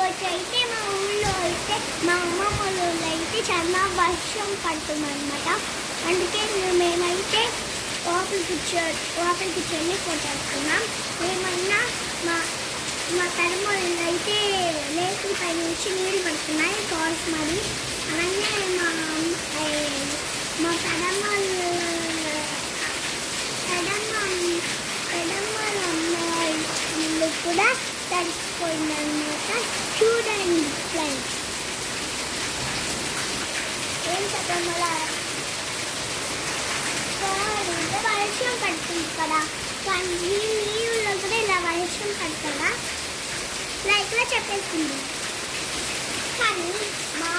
ఈరోజైతే మా ఊళ్ళో అయితే మా అమ్మమ్మ ఊళ్ళో అయితే చాలా వర్షం పడుతుందన్నమాట. అందుకే మేమైతే లోపలికి చెల్లి కొట్టేస్తున్నాం. ఏమన్నా మా తరమూళ్ళు అయితే లేకుల పై నుంచి నీళ్ళు పడుతున్నాయి కాల్స్ మరి. అలాగే మా పెదమ్మలు అమ్మాయిలు కూడా తడిసిపోయిందన్నమాట. చూడండి ఫ్రెండ్స్, ఏం పెదమ్మల వర్షం పడుతుంది కదా, కానీ నీళ్ళలో కూడా ఇలా వర్షం పడుతుందా లైక్లో చెప్పేస్తుంది. కానీ మా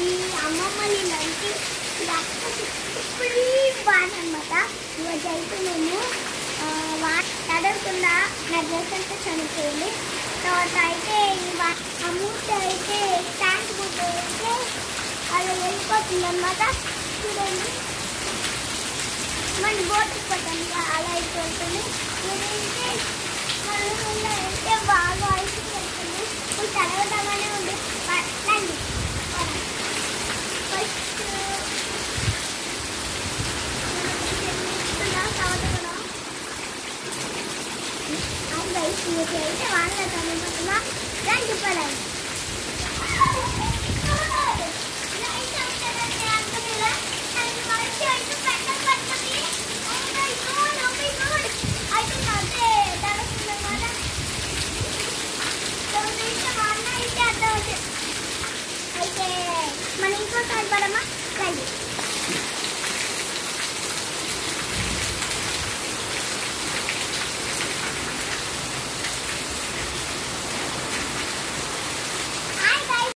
ఈ అమ్మమ్మని అంటే ఇప్పుడు వాడనమాట. ఈరోజైతే మేము తడవకుండా నా డ్రెస్ అంతా చనిపోయింది. తర్వాత అయితే ఆ మూట అయితే ట్యాంక్ మూట అయితే అలా వెళ్ళిపోతుంది అన్నమాట. చూడండి, మన బోట్కి పట్టండి అలా అయిపోతుంది. నేనైతే మన ఊళ్ళో అయితే బాగా అయిపోతుంది. ఇప్పుడు తడవడమనే ఉంది. రండి ఫస్ట్ అయితే వాళ్ళ తనబట్టుగా రండి పడండి. అయితే మన ఇంకోసారి పడమా రండి.